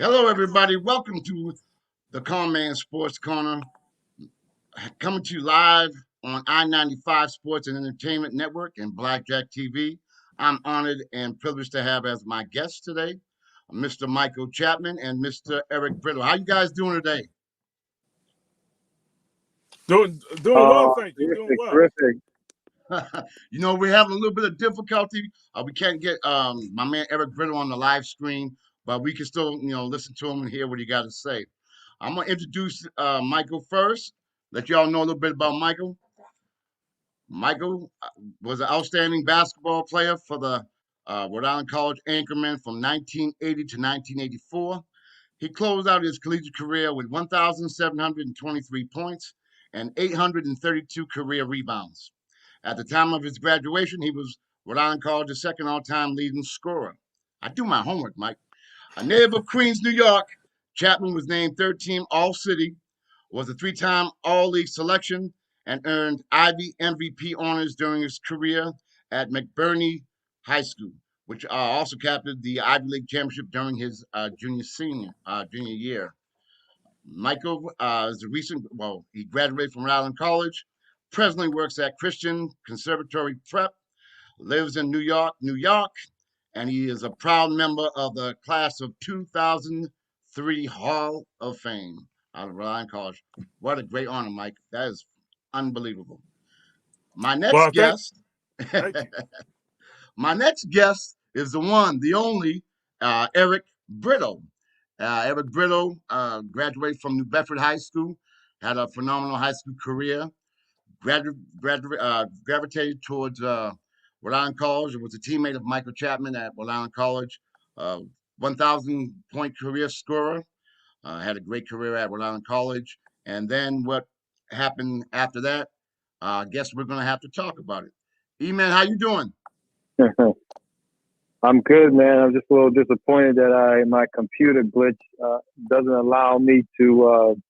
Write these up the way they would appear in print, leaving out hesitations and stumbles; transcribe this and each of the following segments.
Hello, everybody. Welcome to the Conn Sports Corner, coming to you live on I-95 Sports and Entertainment Network and Blackjack TV. I'm honored and privileged to have as my guests today Mr. Michael Chapman and Mr. Eric Brittle. How you guys doing today? Doing well, thank you. Doing well. Terrific. We're having a little bit of difficulty. We can't get my man Eric Brittle on the live screen, but we can still, listen to him and hear what he got to say. I'm going to introduce Michael first, let y'all know a little bit about Michael. Michael was an outstanding basketball player for the Rhode Island College Anchorman from 1980 to 1984. He closed out his collegiate career with 1,723 points and 832 career rebounds. At the time of his graduation, he was Rhode Island College's second all-time leading scorer. I do my homework, Mike. A native of Queens, New York, Chapman was named third-team All-City, was a three-time All-League selection, and earned Ivy MVP honors during his career at McBurney High School, which also captured the Ivy League championship during his junior year. Michael is he graduated from Rhode Island College, presently works at Christian Conservatory Prep, lives in New York, and he is a proud member of the class of 2003 Hall of Fame out of Rhode Island College. What a great honor, Mike. That is unbelievable. My next guest is the one, the only, Eric Brittle. Eric Brittle graduated from New Bedford High School, had a phenomenal high school career, gravitated towards Rhode Island College, and was a teammate of Michael Chapman at Rhode Island College, 1,000-point career scorer, had a great career at Rhode Island College. And then what happened after that, I guess we're going to have to talk about it. E-Man, how you doing? I'm good, man. I'm just a little disappointed that my computer glitch doesn't allow me to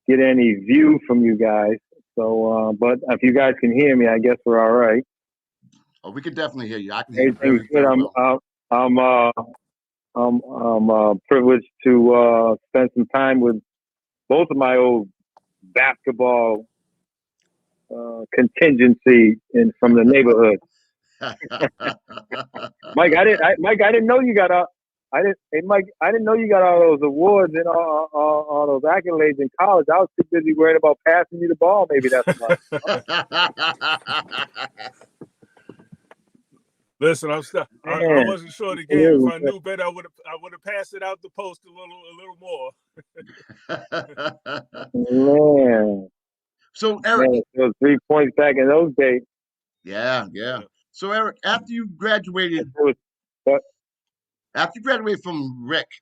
get any view from you guys. So, but if you guys can hear me, I guess we're all right. Oh, we can definitely hear you. I can hear you very well. I'm privileged to spend some time with both of my old basketball contingency from the neighborhood. Mike, I didn't know you got Mike, I didn't know you got all those awards and all those accolades in college. I was too busy worrying about passing you the ball. Maybe that's why. Listen, I wasn't sure the game. If I knew better, I would have passed it out the post a little more. Man. So Eric, those 3 points back in those days. Yeah. So Eric, after you graduated from Rick,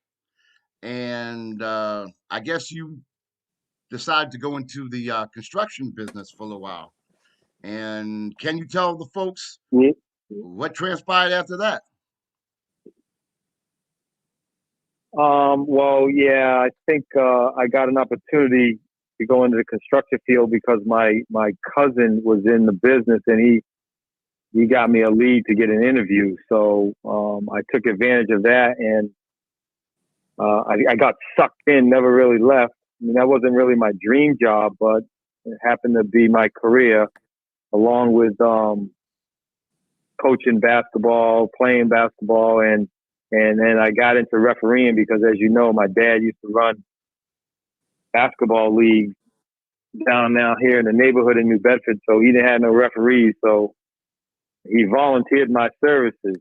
and I guess you decided to go into the construction business for a while. And can you tell the folks what transpired after that? Well, yeah, I think I got an opportunity to go into the construction field because my cousin was in the business and he got me a lead to get an interview. So I took advantage of that and I got sucked in, never really left. I mean, that wasn't really my dream job, but it happened to be my career along with coaching basketball, playing basketball, and then I got into refereeing because, as you know, my dad used to run basketball leagues down here in the neighborhood in New Bedford, so he didn't have no referees, so he volunteered my services,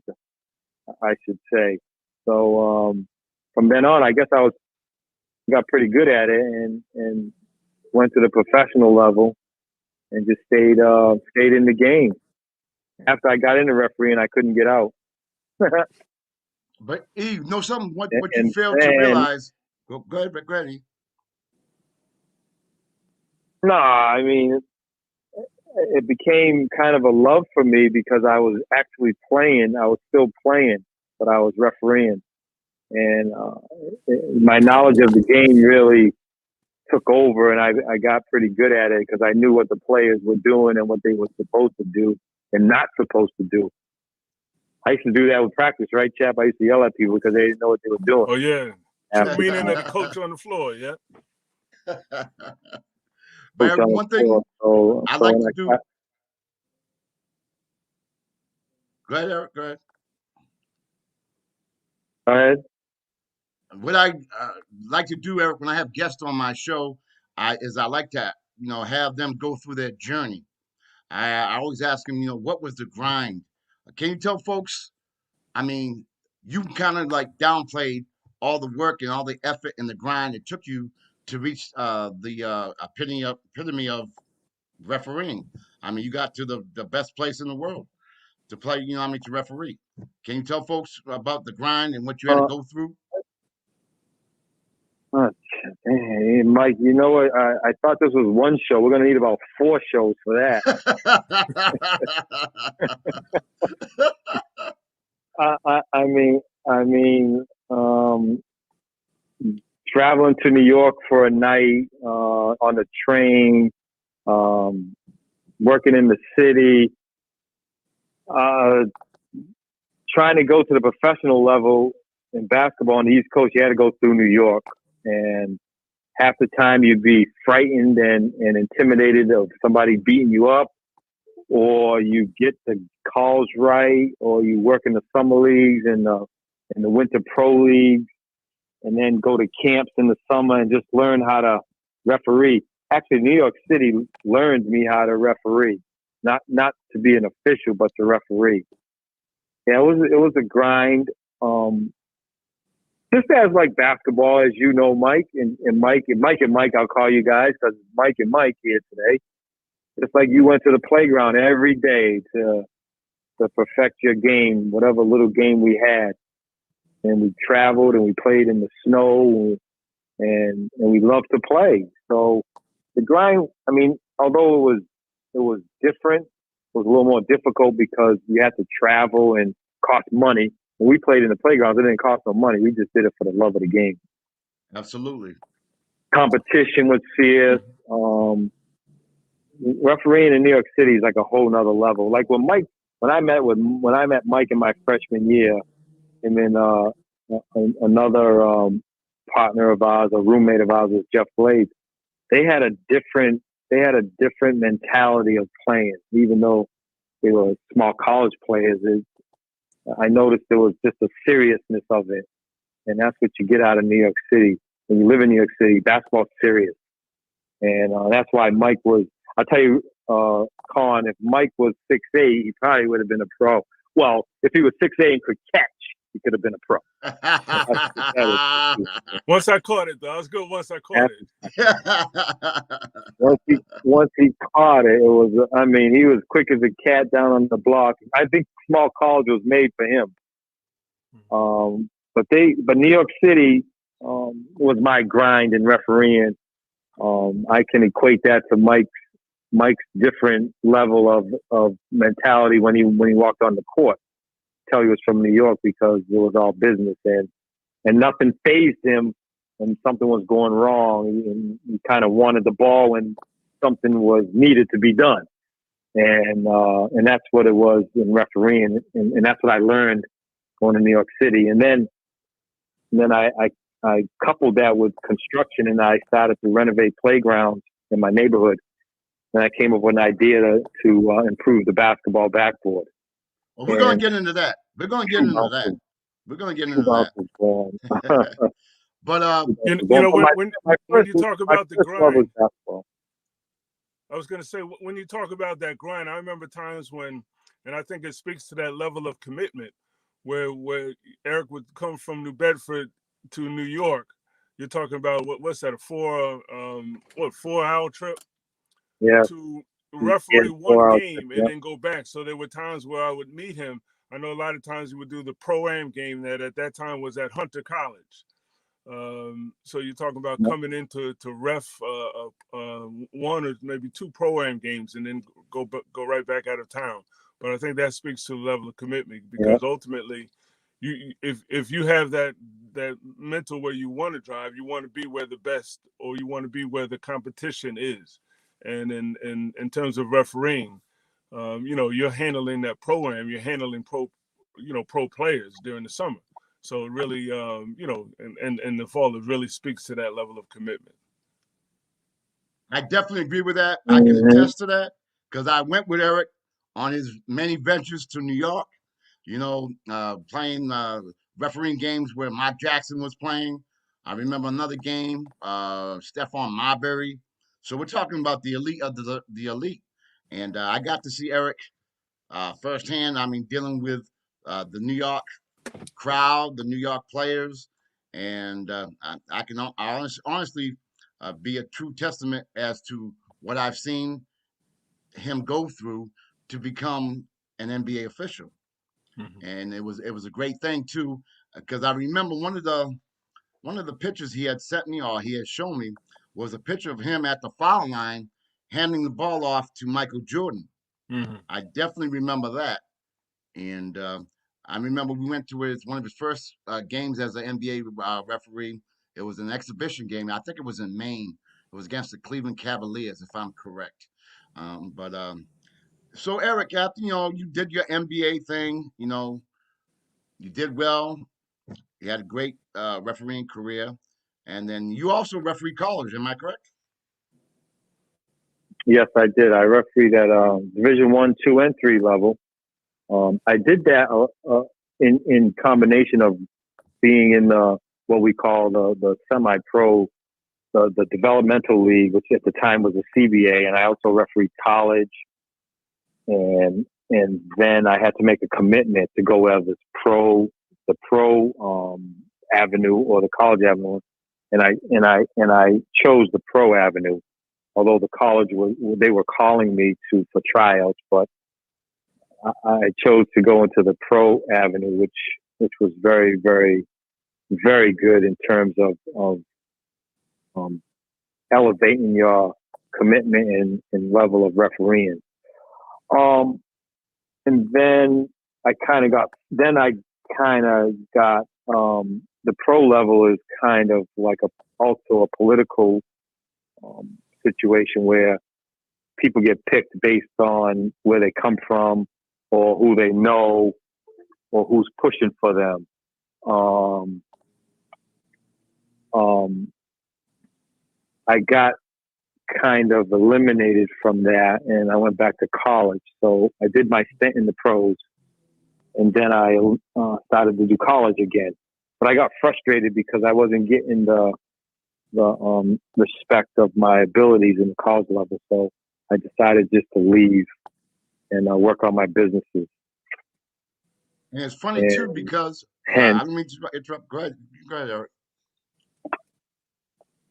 I should say. So from then on, I guess I got pretty good at it and went to the professional level and just stayed in the game. After I got into refereeing, I couldn't get out. But Eve, something what you failed to realize. Go ahead, Grady. No, I mean, it became kind of a love for me because I was actually playing. I was still playing, but I was refereeing. And my knowledge of the game really took over, and I got pretty good at it because I knew what the players were doing and what they were supposed to do and not supposed to do. I used to do that with practice, right, Chap? I used to yell at people because they didn't know what they were doing. Oh, yeah. True meaning of the coach on the floor, yeah. But one thing I like to do. Go ahead, Eric. Go ahead. Go ahead. What I like to do, Eric, when I have guests on my show, I like to have them go through their journey. I always ask them, what was the grind? Can you tell folks? I mean, you kind of like downplayed all the work and all the effort and the grind it took you to reach the epitome of refereeing. I mean, you got to the best place in the world to play, to referee. Can you tell folks about the grind and what you had to go through? Hey, Mike, you know what? I thought this was one show. We're going to need about 4 shows for that. I mean, traveling to New York for a night on the train, working in the city, trying to go to the professional level in basketball on the East Coast, you had to go through New York. And half the time you'd be frightened and intimidated of somebody beating you up, or you get the calls right, or you work in the summer leagues and the winter pro leagues, and then go to camps in the summer and just learn how to referee. Actually, New York City learned me how to referee, not to be an official, but to referee. Yeah, it was a grind. Just as like basketball, as you know, Mike and Mike, I'll call you guys because Mike and Mike here today. It's like you went to the playground every day to perfect your game, whatever little game we had. And we traveled and we played in the snow and we loved to play. So the grind, I mean, although it was different, it was a little more difficult because you had to travel and cost money. When we played in the playgrounds, it didn't cost no money. We just did it for the love of the game. Absolutely. Competition was fierce. Refereeing in New York City is like a whole nother level. Like when I met Mike in my freshman year, and then another partner of ours, a roommate of ours, was Jeff Blades. They had a different mentality of playing, even though they were small college players. I noticed there was just a seriousness of it. And that's what you get out of New York City. When you live in New York City, basketball's serious. And that's why Mike was, I'll tell you, Conn, if Mike was 6'8", he probably would have been a pro. Well, if he was 6'8" and could catch, he could have been a pro. Once I caught it, though. I was good once I caught it. Once he caught it, he was quick as a cat down on the block. I think small college was made for him. But New York City was my grind in refereeing. I can equate that to Mike's different level of mentality when he walked on the court. Tell he was from New York because it was all business and nothing fazed him when something was going wrong. He kind of wanted the ball when something was needed to be done. And that's what it was in refereeing. And that's what I learned going to New York City. And then I coupled that with construction, and I started to renovate playgrounds in my neighborhood. And I came up with an idea to improve the basketball backboard. Well, we're going to get into that. We're going to get into that. But when you talk about the grind, I was going to say, when you talk about that grind, I remember times when, and I think it speaks to that level of commitment, where Eric would come from New Bedford to New York. You're talking about what's that, a 4-hour trip? Yeah. To referee one game and then go back. So there were times where I would meet him. I know a lot of times he would do the Pro-Am game that at that time was at Hunter College. So you're talking about coming in to ref one or maybe 2 Pro-Am games and then go right back out of town. But I think that speaks to the level of commitment because ultimately, if you have that mental where you want to drive, you want to be where the best, or you want to be where the competition is. And in terms of refereeing, you're handling that Pro-Am, you're handling pro players during the summer. So it really, you know, and the fall, it really speaks to that level of commitment. I definitely agree with that. I can Mm-hmm. attest to that because I went with Eric on his many ventures to New York, you know, playing refereeing games where Mike Jackson was playing. I remember another game, Stephon Marbury. So we're talking about the elite of the elite. And I got to see Eric firsthand. I mean, dealing with the New York crowd, the New York players, and I can honestly be a true testament as to what I've seen him go through to become an NBA official. Mm-hmm. And it was a great thing too, because I remember one of the pictures he had sent me or he had shown me was a picture of him at the foul line handing the ball off to Michael Jordan. Mm-hmm. I definitely remember that. And I remember we went to one of his first games as an NBA referee. It was an exhibition game. I think it was in Maine. It was against the Cleveland Cavaliers, if I'm correct. But so Eric, after you did your NBA thing, you did well. You had a great refereeing career, and then you also referee college. Am I correct? Yes, I did. I refereed at Division 1, 2, and 3 level. I did that in combination of being in what we call the semi-pro, the developmental league, which at the time was a CBA, and I also refereed college, and then I had to make a commitment to go as the pro avenue or the college avenue, and I chose the pro avenue. Although the college they were calling me for tryouts, but I chose to go into the pro avenue, which was very, very, very good in terms of um, elevating your commitment and level of refereeing. And then I kind of got the pro level is kind of like also a political situation where people get picked based on where they come from or who they know or who's pushing for them. I got kind of eliminated from that and I went back to college. So I did my stint in the pros and then I started to do college again. But I got frustrated because I wasn't getting the respect of my abilities in the college level. So I decided just to leave and work on my businesses. And it's funny too And because I hence, don't mean to interrupt. Go ahead, Eric.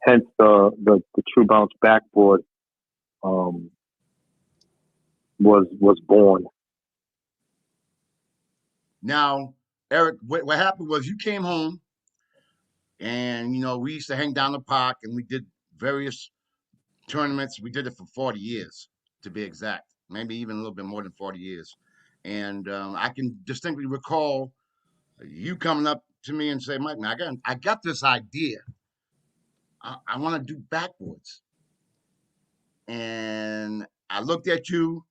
hence the True Bounce backboard was born. Now, Eric, what happened was you came home, and we used to hang down the park, and we did various tournaments. We did it for 40 years, to be exact, maybe even a little bit more than 40 years. And I can distinctly recall you coming up to me and say, Mike, man, I got this idea. I want to do backboards. And I looked at you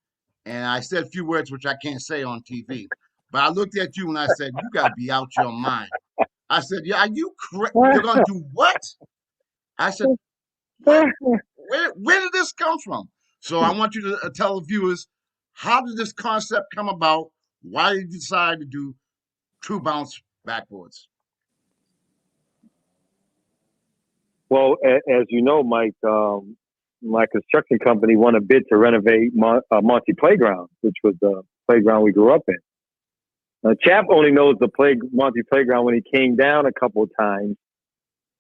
and I said a few words which I can't say on TV. But I looked at you and I said, you got to be out your mind. I said, yeah, are you correct? You're going to do what? I said, what? Where did this come from? So I want you to tell the viewers, how did this concept come about? Why did you decide to do True Bounce backboards? Well, as you know, Mike, my construction company won a bid to renovate Monty Playground, which was the playground we grew up in. Chap only knows the Monty Playground when he came down a couple of times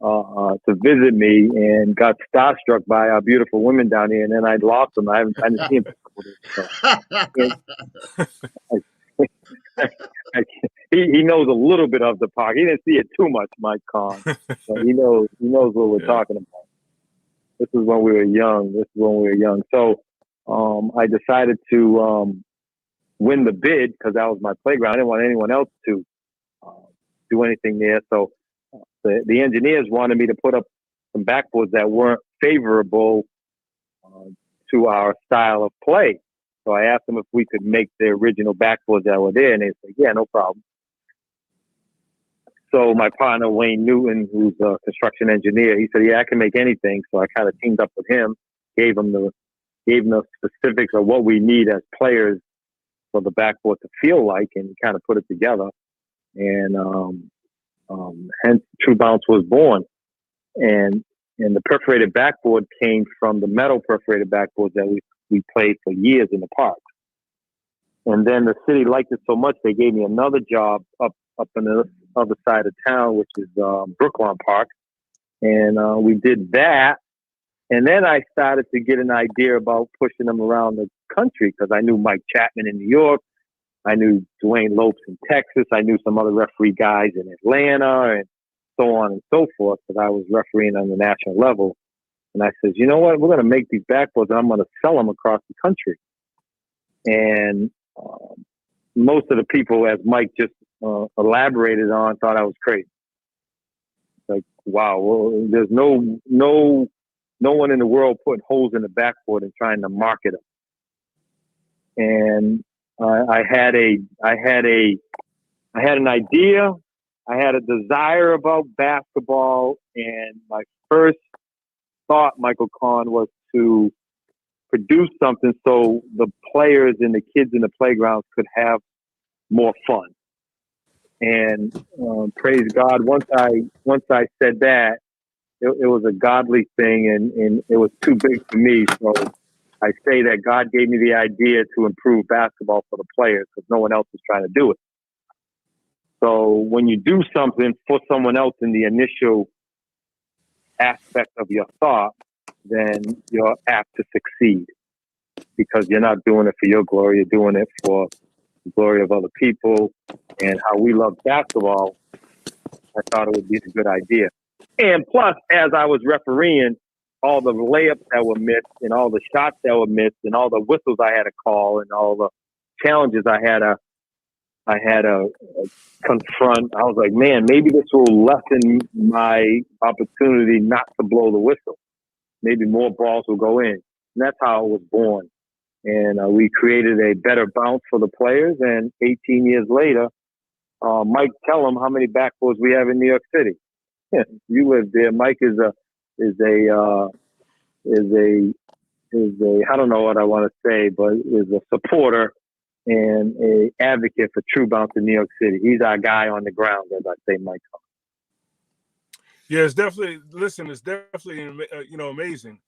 to visit me and got starstruck by our beautiful women down here, and then I'd lost him. I didn't see him for a couple of days. So. He knows a little bit of the park. He didn't see it too much, Mike Conn. But he knows what we're talking about. This is when we were young. So I decided to win the bid because that was my playground. I didn't want anyone else to do anything there. So the engineers wanted me to put up some backboards that weren't favorable to our style of play. So I asked them if we could make the original backboards that were there, and they said, yeah, no problem. So my partner, Wayne Newton, who's a construction engineer, he said, yeah, I can make anything. So I kind of teamed up with him, gave him the specifics of what we need as players for the backboard to feel like, and kind of put it together. And hence True Bounce was born. And the perforated backboard came from the metal perforated backboards that we played for years in the park. And then the city liked it so much, they gave me another job up on the other side of town, which is Brookline Park. And we did that. And then I started to get an idea about pushing them around the country, because I knew Mike Chapman in New York. I knew Dwayne Lopes in Texas. I knew some other referee guys in Atlanta and so on and so forth, because I was refereeing on the national level. And I said, you know what? We're going to make these backboards and I'm going to sell them across the country. And most of the people, as Mike just elaborated on, thought I was crazy. Like, wow, well, there's no one in the world putting holes in the backboard and trying to market them. And I had an idea. I had a desire about basketball, and my first thought, Michael Conn, was to produce something so the players and the kids in the playgrounds could have more fun. And praise God, once I said that, it was a godly thing, and it was too big for me. So I say that God gave me the idea to improve basketball for the players, because no one else was trying to do it. So when you do something for someone else in the initial aspect of your thought, then you're apt to succeed, because you're not doing it for your glory. You're doing it for the glory of other people. And how we love basketball, I thought it would be a good idea. And plus, as I was refereeing, all the layups that were missed and all the shots that were missed and all the whistles I had to call and all the challenges I had to confront, I was like, man, maybe this will lessen my opportunity not to blow the whistle. Maybe more balls will go in. And that's how it was born. And we created a better bounce for the players. And 18 years later, Mike, tell them how many backboards we have in New York City. You live there. Mike is a I don't know what I want to say, but is a supporter and a advocate for True Bounce in New York City. He's our guy on the ground, as I say, Mike. Yeah, it's definitely. Listen, it's definitely amazing.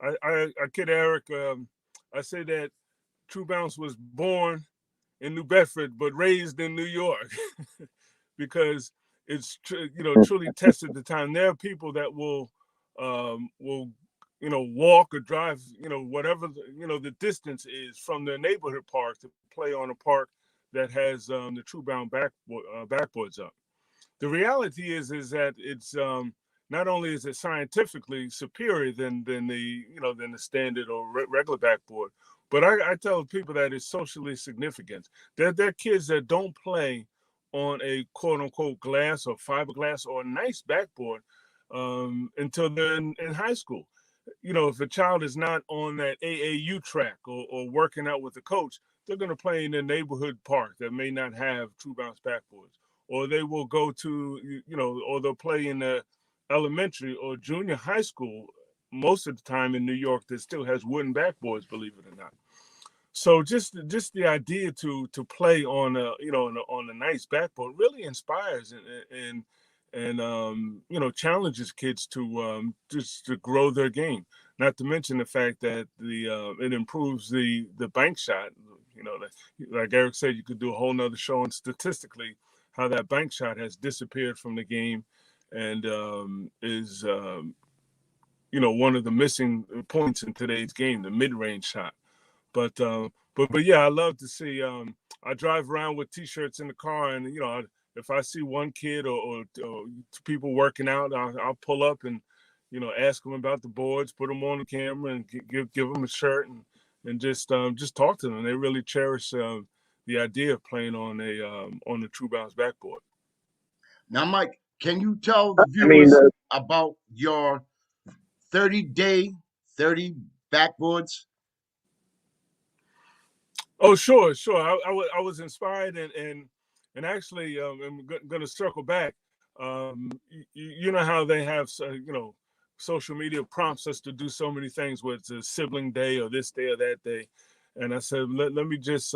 I kid Eric. I say that True Bounce was born in New Bedford but raised in New York, because it's truly tested the time. There are people that will walk or drive whatever the distance is from their neighborhood park to play on a park that has the True Bounce backboards up. The reality is that it's not only is it scientifically superior than the standard or regular backboard, but I tell people that it's socially significant. There are kids that don't play on a quote unquote glass or fiberglass or a nice backboard until they're in high school. If a child is not on that AAU track or working out with the coach, they're going to play in their neighborhood park that may not have True Bounce backboards. Or they will go to, or they'll play in the elementary or junior high school most of the time in New York that still has wooden backboards, believe it or not. So just the idea to play on a nice backboard really inspires and challenges kids to just to grow their game. Not to mention the fact that it improves the bank shot. Like Eric said, you could do a whole nother show on statistically how that bank shot has disappeared from the game and is one of the missing points in today's game, the mid-range shot. But yeah, I love to see. I drive around with T-shirts in the car, and if I see one kid or people working out, I'll pull up and ask them about the boards, put them on the camera, and give them a shirt and just talk to them. They really cherish the idea of playing on the True Bounce backboard. Now, Mike, can you tell the I mean, viewers about your 30-day, 30 backboards? Oh, sure. I was inspired and actually, I'm going to circle back. you know how they have, social media prompts us to do so many things, whether it's a sibling day or this day or that day. And I said, let me just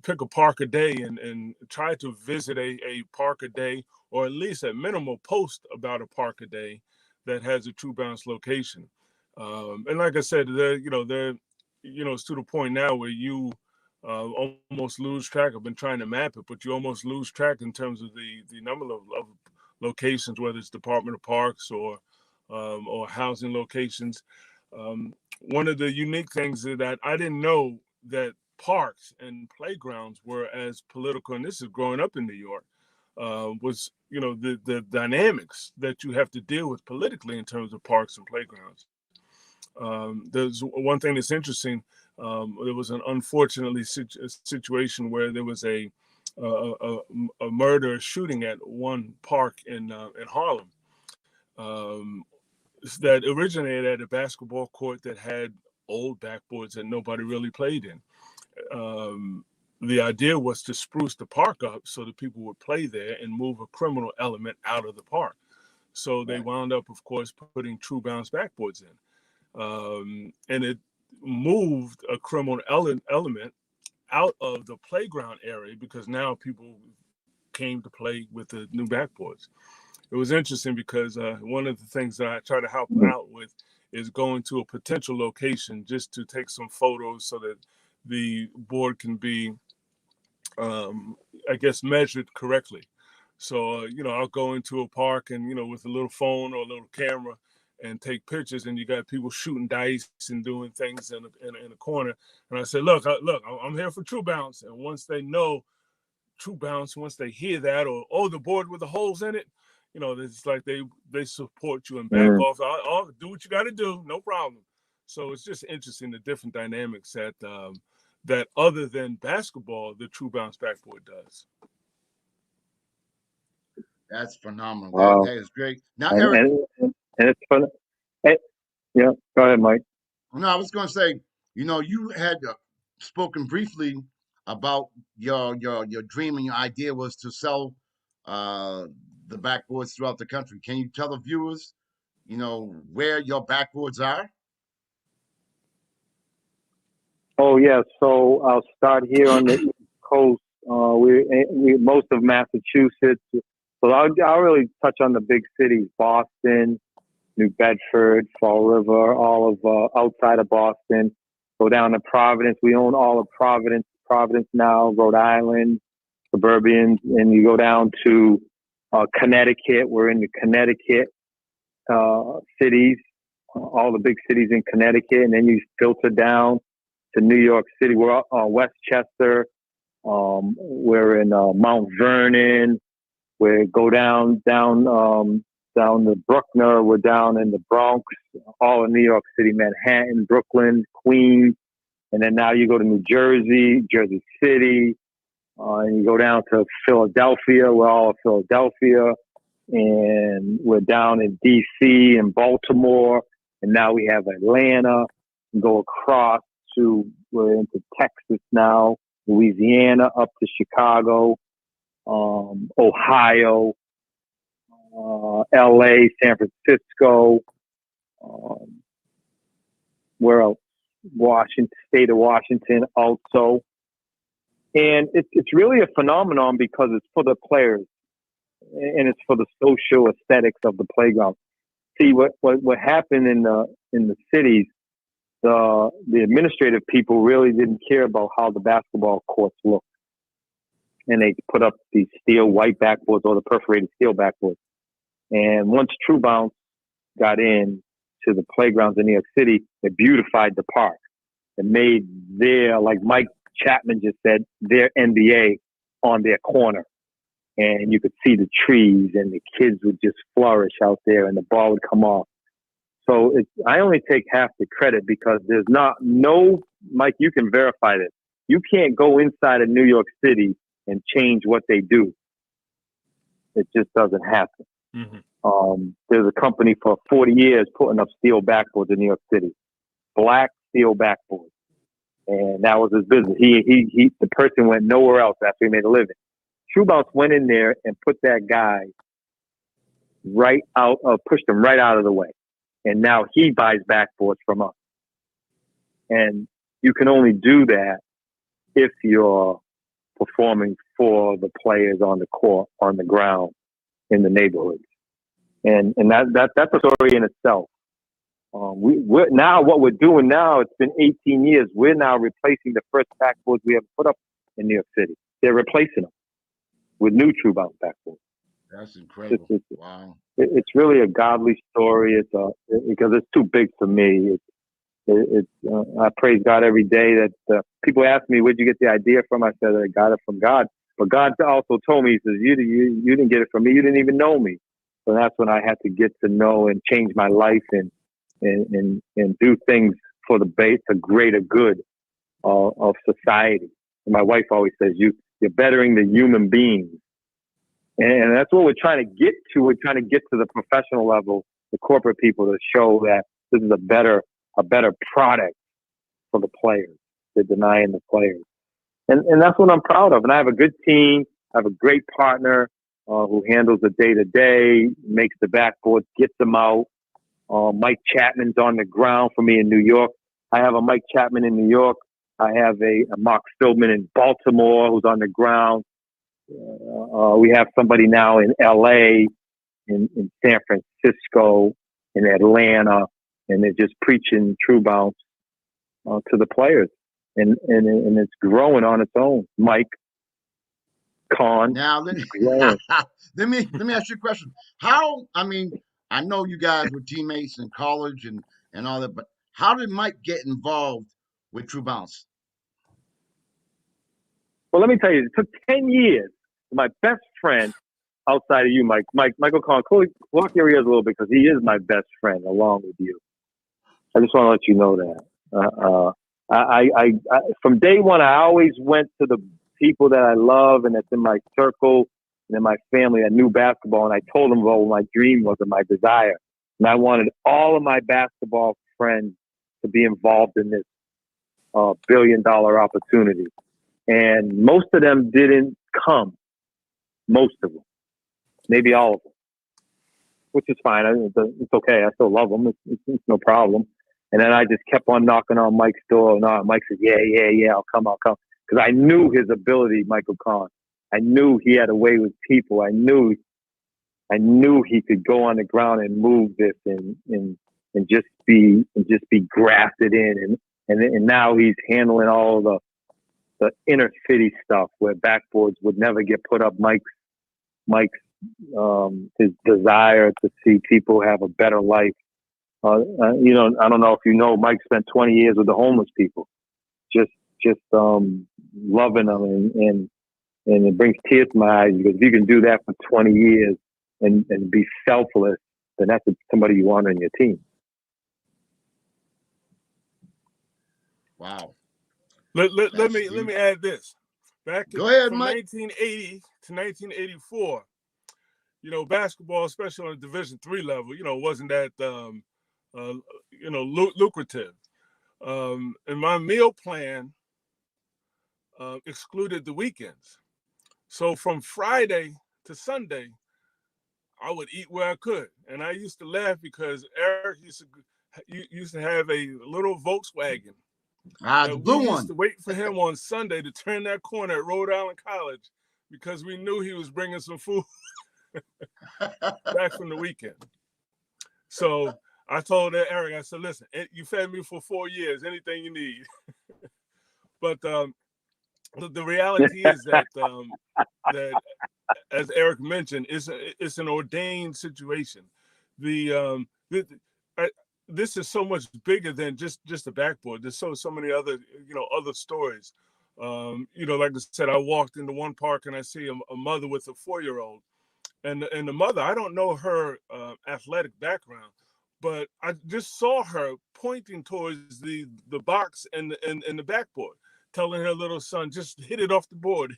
pick a park a day and try to visit a park a day, or at least at minimal post about a park a day that has a True Balance location. And like I said, it's to the point now where you almost lose track. I've been trying to map it, but you almost lose track in terms of the number of locations, whether it's Department of Parks or housing locations. One of the unique things is that I didn't know that parks and playgrounds were as political, and this is growing up in New York, was the dynamics that you have to deal with politically in terms of parks and playgrounds. There's one thing that's interesting. There was an unfortunately situation where there was a murder shooting at one park in Harlem that originated at a basketball court that had old backboards that nobody really played in. The idea was to spruce the park up so that people would play there and move a criminal element out of the park. So they wound up, of course, putting True Balance backboards in. And it moved a criminal element out of the playground area because now people came to play with the new backboards. It was interesting because one of the things that I try to help out with is going to a potential location just to take some photos so that the board can be, measured correctly. So, I'll go into a park and, with a little phone or a little camera and take pictures, and you got people shooting dice and doing things in a corner. And I said, look, I'm here for True Balance. And once they know True Balance, once they hear that, or the board with the holes in it, it's like they support you and back off. I'll do what you got to do, no problem. So it's just interesting, the different dynamics that other than basketball, the True Balance backboard does. That's phenomenal. Wow. That is great. Now, Eric, and it's fun. Hey, yeah, go ahead, Mike. no, I was going to say, you had spoken briefly about your dream and your idea was to sell the backboards throughout the country. Can you tell the viewers, where your backboards are? Oh yeah, so I'll start here on the East Coast. We most of Massachusetts. So I'll really touch on the big cities: Boston, New Bedford, Fall River, all of outside of Boston. Go down to Providence. We own all of Providence now, Rhode Island, Suburbians, and you go down to Connecticut. We're in the Connecticut cities, all the big cities in Connecticut, and then you filter down to New York City. We're Westchester. We're in Mount Vernon. We go down to Bruckner. We're down in the Bronx, all in New York City, Manhattan, Brooklyn, Queens. And then now you go to New Jersey, Jersey City, and you go down to Philadelphia. We're all in Philadelphia. And we're down in D.C. and Baltimore. And now we have Atlanta. And go across we're into Texas now, Louisiana, up to Chicago, Ohio, LA, San Francisco, where else? State of Washington also. And it's really a phenomenon because it's for the players and it's for the social aesthetics of the playground. See what happened in the cities, the administrative people really didn't care about how the basketball courts looked. And they put up these steel white backboards or the perforated steel backboards. And once True Balance got in to the playgrounds in New York City, it beautified the park. It made like Mike Chapman just said, their NBA on their corner. And you could see the trees and the kids would just flourish out there and the ball would come off. So I only take half the credit because there's Mike, you can verify this. You can't go inside of New York City and change what they do. It just doesn't happen. Mm-hmm. There's a company for 40 years putting up steel backboards in New York City, black steel backboards, and that was his business. The person went nowhere else after he made a living. True Bounce went in there and put that guy pushed him right out of the way. And now he buys backboards from us. And you can only do that if you're performing for the players on the court, on the ground, in the neighborhoods. And that's a story in itself. We're now, what we're doing now, it's been 18 years. We're now replacing the first backboards we ever put up in New York City. They're replacing them with new True Bounce backboards. That's incredible. Wow. It's really a godly story. Because it's too big for me. I praise God every day that people ask me, where'd you get the idea from? I said, I got it from God. But God also told me, he says, you didn't get it from me. You didn't even know me. So that's when I had to get to know and change my life and do things for the greater good of society. And my wife always says, you're bettering the human beings. And that's what we're trying to get to. We're trying to get to the professional level, the corporate people, to show that this is a better product for the players. They're denying the players. And that's what I'm proud of. And I have a good team. I have a great partner who handles the day-to-day, makes the backboards, gets them out. Mike Chapman's on the ground for me in New York. I have a Mike Chapman in New York. I have a Mark Philbin in Baltimore who's on the ground. We have somebody now in LA, in San Francisco, in Atlanta, and they're just preaching True Bounce to the players. And it's growing on its own. Mike, Conn. Now let me ask you a question. I know you guys were teammates in college and all that, but how did Mike get involved with True Bounce? Well, let me tell you, it took 10 years for my best friend outside of you, Michael Conn. Block your ears a little bit because he is my best friend along with you. I just want to let you know that. I from day one, I always went to the people that I love and that's in my circle and in my family that knew basketball, and I told them about what my dream was and my desire. And I wanted all of my basketball friends to be involved in this $1 billion opportunity. And most of them didn't come. Most of them. Maybe all of them. Which is fine. It's okay. I still love them. It's no problem. And then I just kept on knocking on Mike's door. And Mike said, yeah, I'll come. Because I knew his ability, Michael Conn. I knew he had a way with people. I knew he could go on the ground and move this and just be grafted in. And now he's handling all the inner city stuff where backboards would never get put up. Mike's his desire to see people have a better life. I don't know if you know, Mike spent 20 years with the homeless people, just loving them, and it brings tears to my eyes because if you can do that for 20 years and be selfless, then that's somebody you want on your team. Wow. Let me add this. Go ahead, from Mike. 1980 to 1984, basketball, especially on the Division III level, wasn't that lucrative. And my meal plan excluded the weekends. So from Friday to Sunday, I would eat where I could. And I used to laugh because Eric used to have a little Volkswagen. The blue one. We used to wait for him on Sunday to turn that corner at Rhode Island College because we knew he was bringing some food back from the weekend. So I told Eric, I said, listen, you fed me for 4 years, anything you need. But the reality is that as Eric mentioned, it's an ordained situation. This is so much bigger than just a backboard. There's so many other other stories. Like I said, I walked into one park and I see a mother with a 4-year-old, and the mother, I don't know her athletic background, but I just saw her pointing towards the box and the backboard, telling her little son, just hit it off the board.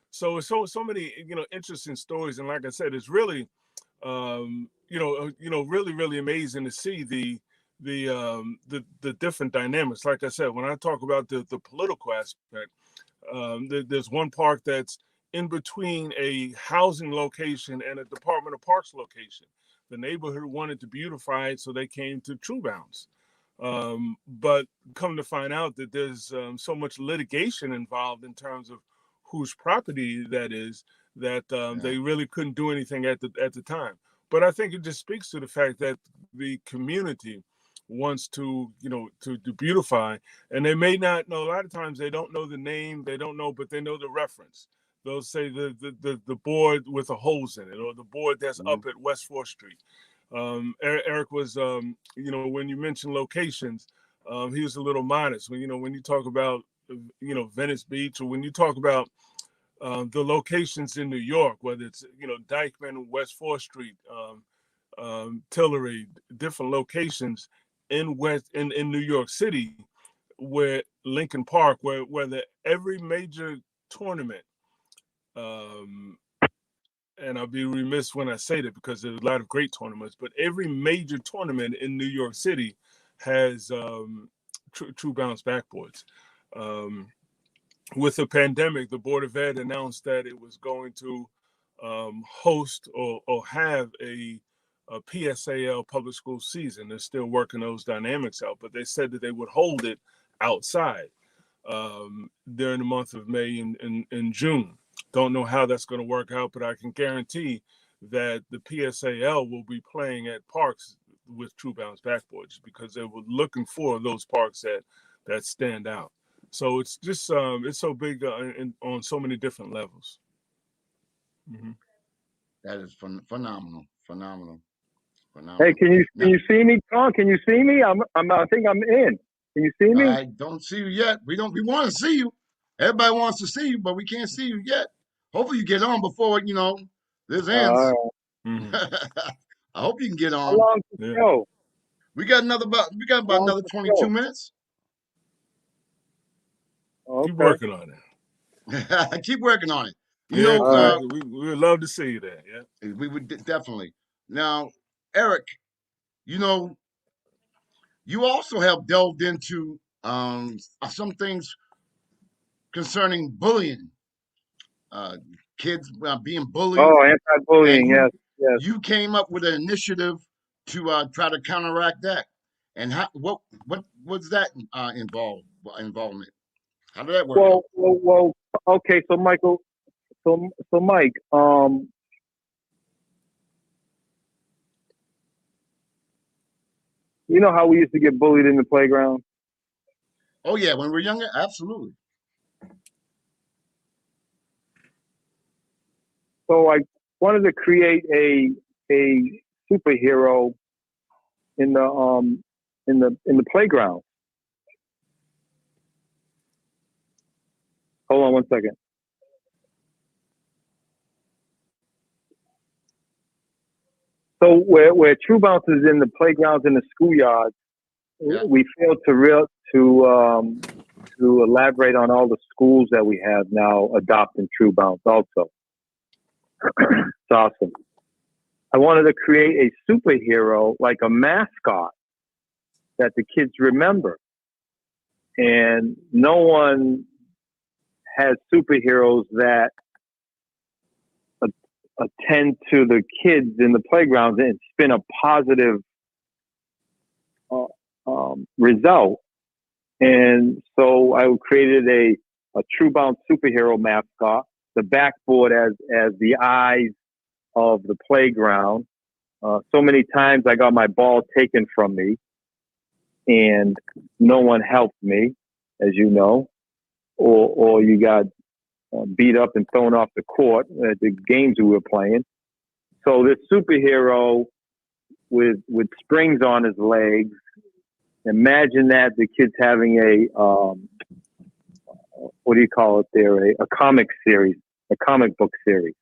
So it's so many interesting stories, and like I said, it's really really, really amazing to see the different dynamics. Like I said, when I talk about the political aspect, there's one park that's in between a housing location and a Department of Parks location. The neighborhood wanted to beautify it, so they came to True Bounce. But come to find out that there's so much litigation involved in terms of whose property that is, that they really couldn't do anything at the time. But I think it just speaks to the fact that the community wants to, to beautify, and they may not know. A lot of times they don't know the name, they don't know, but they know the reference. They'll say the board with the holes in it, or the board that's up at West 4th Street. Eric was, when you mentioned locations, he was a little modest. When you talk about, Venice Beach, or when you talk about the locations in New York, whether it's, Dyckman, West 4th Street, Tillery, different locations in New York City, where Lincoln Park, where every major tournament, and I'll be remiss when I say that because there's a lot of great tournaments, but every major tournament in New York City has True Bounce backboards. With the pandemic, the Board of Ed announced that it was going to host or have a PSAL public school season. They're still working those dynamics out, but they said that they would hold it outside during the month of May and June. Don't know how that's going to work out, but I can guarantee that the PSAL will be playing at parks with True Bounce backboards, because they were looking for those parks that stand out. So it's just it's so big on so many different levels. Mm-hmm. That is phenomenal. Hey, can you see me, Conn? Can you see me? I think I'm in. Can you see me? I don't see you yet. We want to see you. Everybody wants to see you, but we can't see you yet. Hopefully you get on before this ends. Mm-hmm. I hope you can get on. How long to go? We got about another 22 minutes. Okay. Keep working on it. Keep working on it. We would love to see you there. Yeah, we would definitely. Now, Eric, you also have delved into some things concerning bullying, kids being bullied. Oh, anti-bullying, yes. You came up with an initiative to try to counteract that. And what was that involvement? How did that work out? Well, okay. So Michael, so Mike, you know how we used to get bullied in the playground? Oh yeah, when we were younger, absolutely. So I wanted to create a superhero in the playground. Hold on one second. So where True Bounce is in the playgrounds and the schoolyards, we failed to elaborate on all the schools that we have now adopting True Bounce also. It's awesome. I wanted to create a superhero, like a mascot that the kids remember. And no one has superheroes that attend to the kids in the playgrounds and spin a positive result. And so I created a True Bounce superhero mascot, the backboard as the eyes of the playground. So many times I got my ball taken from me and no one helped me, as you know, or you got beat up and thrown off the court at the games we were playing. So this superhero with springs on his legs, imagine that the kid's having what do you call it there? A comic series, a comic book series.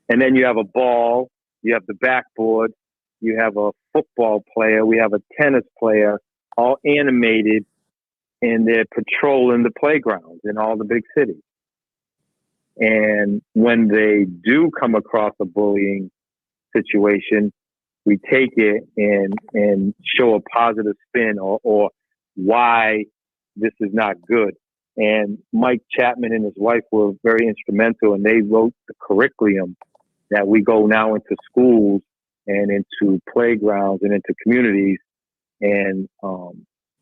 And then you have a ball, you have the backboard, you have a football player, we have a tennis player, all animated, and they're patrolling the playgrounds in all the big cities. And when they do come across a bullying situation, we take it and show a positive spin or why this is not good. And Mike Chapman and his wife were very instrumental, and they wrote the curriculum that we go now into schools and into playgrounds and into communities and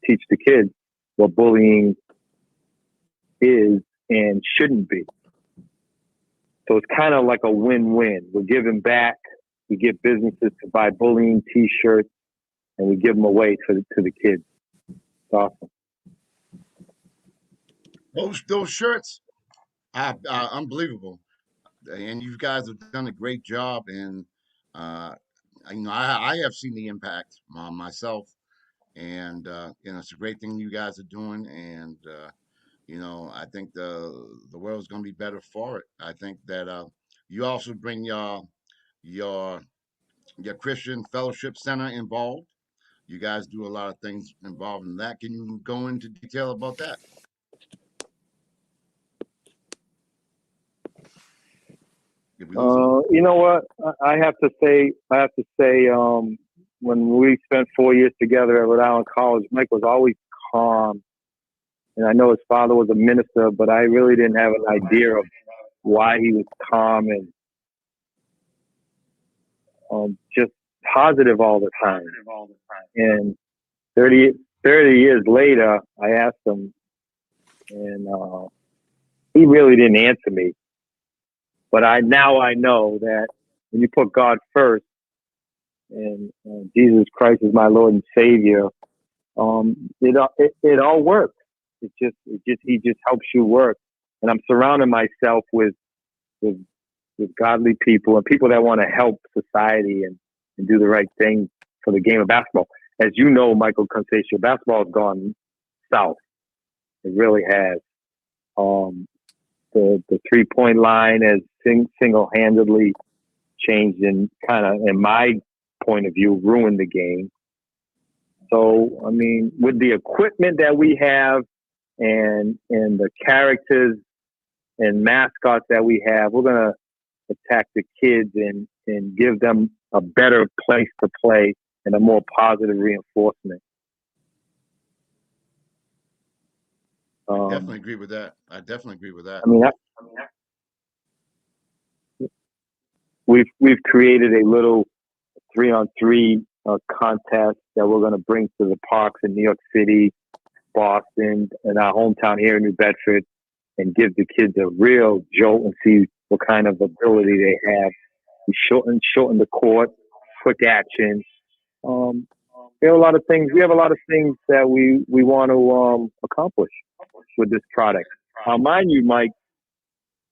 teach the kids what bullying is and shouldn't be. So it's kind of like a win-win. We're giving back. We get businesses to buy bullying T-shirts, and we give them away to the kids. It's awesome. Those shirts, unbelievable, and you guys have done a great job. And uh, I have seen the impact myself, and it's a great thing you guys are doing. And I think the world's going to be better for it. I think that you also bring your Christian Fellowship Center involved. You guys do a lot of things involved in that. Can you go into detail about that? You know what? I have to say, when we spent 4 years together at Rhode Island College, Mike was always calm. And I know his father was a minister, but I really didn't have an idea of why he was calm and just positive all the time. And 30 years later, I asked him, and he really didn't answer me. But now I know that when you put God first, and Jesus Christ is my Lord and Savior, it all works. He just helps you work. And I'm surrounding myself with godly people and people that want to help society and do the right thing for the game of basketball. As you know, Michael Conceicao, basketball has gone south. It really has. The 3-point line has single-handedly changed and kind of, in my point of view, ruined the game. So, I mean, with the equipment that we have and the characters and mascots that we have, we're going to attack the kids and give them a better place to play and a more positive reinforcement. Definitely agree with that. I definitely agree with that. I mean, we've created a little 3-on-3 contest that we're going to bring to the parks in New York City, Boston, and our hometown here in New Bedford, and give the kids a real jolt and see what kind of ability they have. We shorten the court, quick action. We have a lot of things. We have a lot of things that we want to accomplish with this product. I'll mind you, Mike,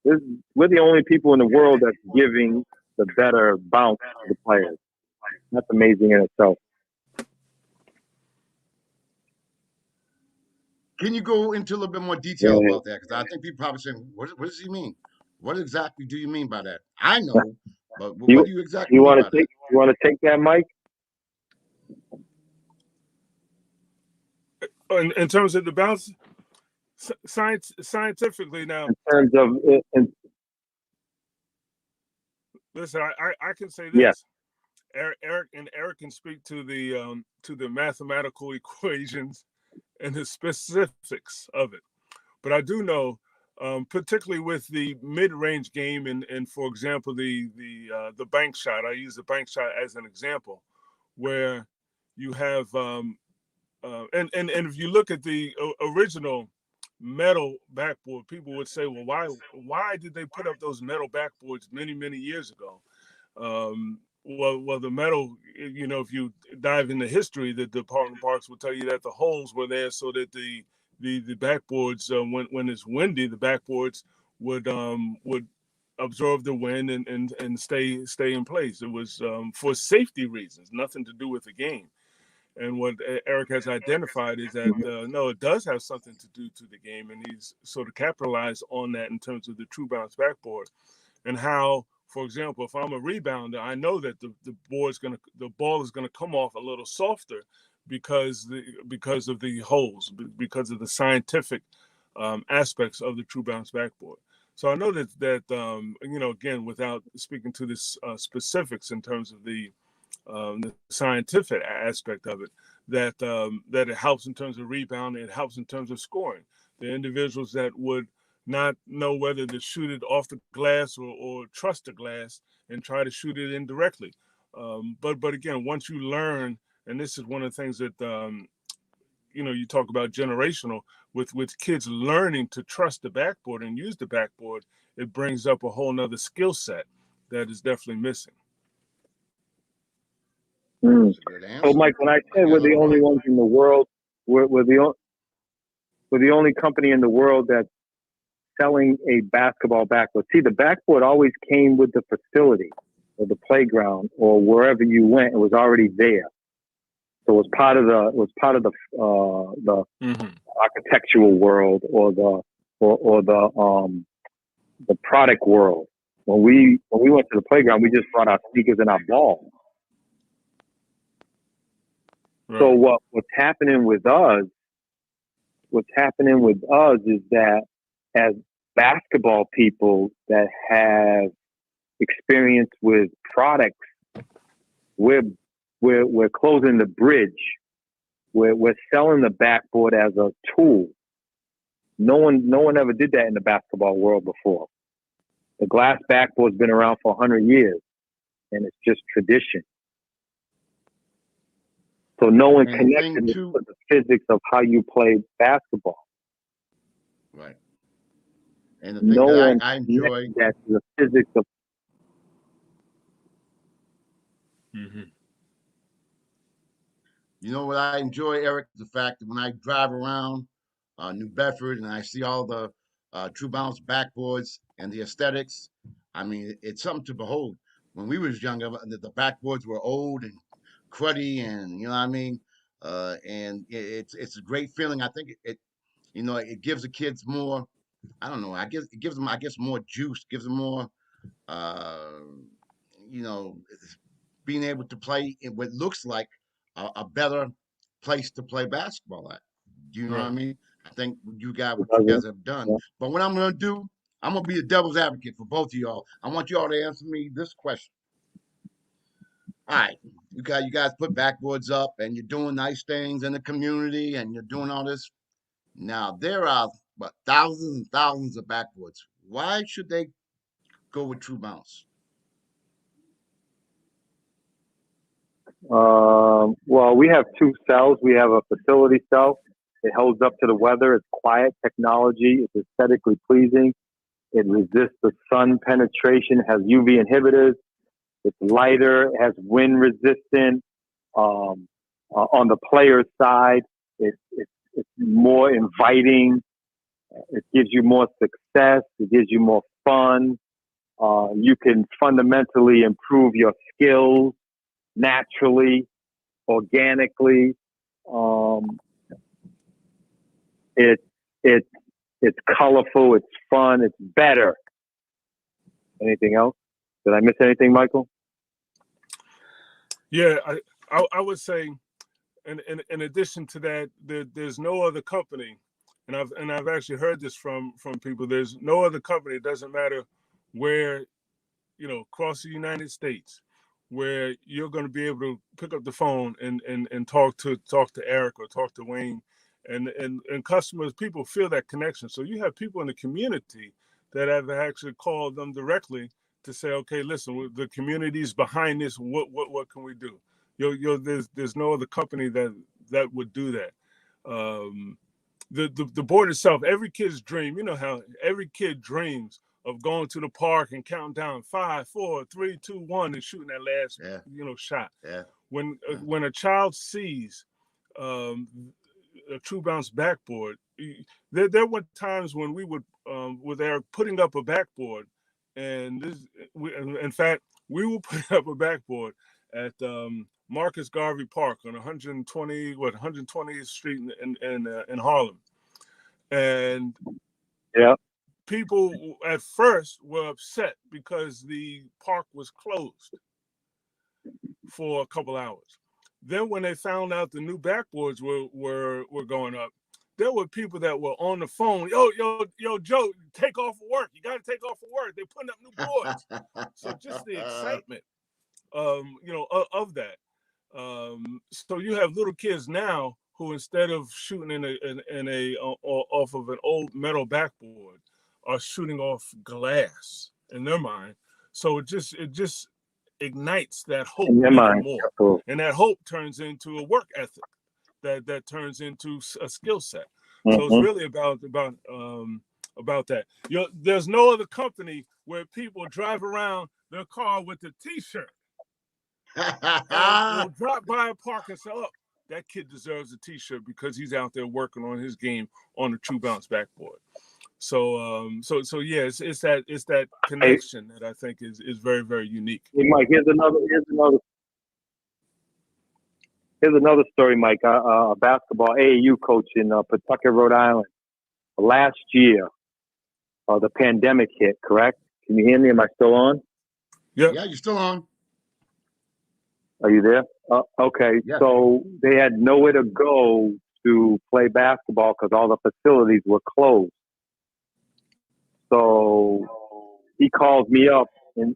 we're the only people in the world that's giving the better bounce to the players. That's amazing in itself. Can you go into a little bit more detail about that? Because I think people probably saying, what does he mean? What exactly do you mean by that? I know, but what do you exactly mean by that? You want to take that, Mike? In terms of the bounce, scientifically now. In terms of, listen, I can say this. Yes. Eric can speak to the mathematical equations and the specifics of it. But I do know, particularly with the mid-range game and for example the bank shot. I use the bank shot as an example, where you have and if you look at the original metal backboard, people would say, well, why did they put up those metal backboards many years ago? Well, the metal, if you dive into history, the Department of Parks will tell you that the holes were there so that the backboards, when it's windy, the backboards would absorb the wind and stay in place. It was for safety reasons, nothing to do with the game. And what Eric has identified is that no, it does have something to do to the game, and he's sort of capitalized on that in terms of the true bounce backboard and how. For example, if I'm a rebounder, I know that the ball is gonna come off a little softer because of the holes, because of the scientific aspects of the true bounce backboard. So I know that again, without speaking to this specifics in terms of the scientific aspect of it, that it helps in terms of rebounding, it helps in terms of scoring. The individuals that would not know whether to shoot it off the glass or trust the glass and try to shoot it indirectly. But again, once you learn, and this is one of the things that you talk about generational with kids learning to trust the backboard and use the backboard, it brings up a whole nother skill set that is definitely missing. That's a good answer. So, Mike, when I said we're the only ones in the world, we're the only company in the world that's selling a basketball backboard. See, the backboard always came with the facility or the playground or wherever you went. It was already there. So it was part of the architectural world or the product world. When we went to the playground, we just brought our sneakers and our ball. Right. So what's happening with us is that as basketball people that have experience with products, we're closing the bridge. We're selling the backboard as a tool. No one ever did that in the basketball world before. The glass backboard's been around for 100 years, and it's just tradition. So no one connected to the physics of how you play basketball. Right. And the thing that I enjoy that the physics of. Mm-hmm. You know what I enjoy, Eric? The fact that when I drive around New Bedford and I see all the True Balance backboards and the aesthetics, I mean, it's something to behold. When we was younger, the backboards were old and cruddy, and you know what I mean. And it's a great feeling. I think it gives the kids more. I don't know. I guess it gives them more juice. Gives them more. Being able to play in what looks like a better place to play basketball at. Do you know what I mean? I think what you guys have done. Yeah. But what I'm going to do, I'm going to be the devil's advocate for both of y'all. I want y'all to answer me this question. All right, you guys put backboards up and you're doing nice things in the community and you're doing all this. Now, there are thousands and thousands of backboards. Why should they go with True Balance? Well, we have two cells. We have a facility cell. It holds up to the weather. It's quiet technology. It's aesthetically pleasing. It resists the sun penetration. It has UV inhibitors. It's lighter. It has wind resistant. On the player's side, it's more inviting. It gives you more success. It gives you more fun. You can fundamentally improve your skills naturally, organically. It's colorful. It's fun. It's better. Anything else? Did I miss anything, Michael? Yeah, I would say, in addition to that, there's no other company, and I've actually heard this from people. There's no other company. It doesn't matter where, across the United States, where you're going to be able to pick up the phone and talk to Eric or talk to Wayne, and customers, people feel that connection. So you have people in the community that have actually called them directly to say, okay, listen, the community's behind this. What can we do? There's no other company that would do that. The board itself, every kid's dream. You know how every kid dreams of going to the park and counting down 5, 4, 3, 2, 1 and shooting that last shot. Yeah. When a child sees a True Balance backboard, there were times when we would with Eric putting up a backboard, and in fact we will put up a backboard at Marcus Garvey Park on 120th Street in Harlem, and people at first were upset because the park was closed for a couple hours. Then when they found out the new backboards were going up, there were people that were on the phone. Yo, Joe, take off of work. You got to take off of work. They're putting up new boards. So just the excitement, of that. So you have little kids now who instead of shooting off of an old metal backboard are shooting off glass in their mind. So it just ignites that hope In their even mind. more, Absolutely. and that hope turns into a work ethic that turns into a skill set. So it's Mm-hmm. really about that. There's no other company where people drive around their car with a T-shirt and will drop by a park and say, "Oh, that kid deserves a T-shirt because he's out there working on his game on a true bounce backboard." So yeah, it's that connection that I think is very, very unique. Hey, Mike, here's another story, Mike. A basketball AAU coach in Pawtucket, Rhode Island. Last year, the pandemic hit. Correct? Can you hear me? Am I still on? Yep. Yeah, you're still on. Are you there? Okay. Yeah. So they had nowhere to go to play basketball because all the facilities were closed. So he calls me up and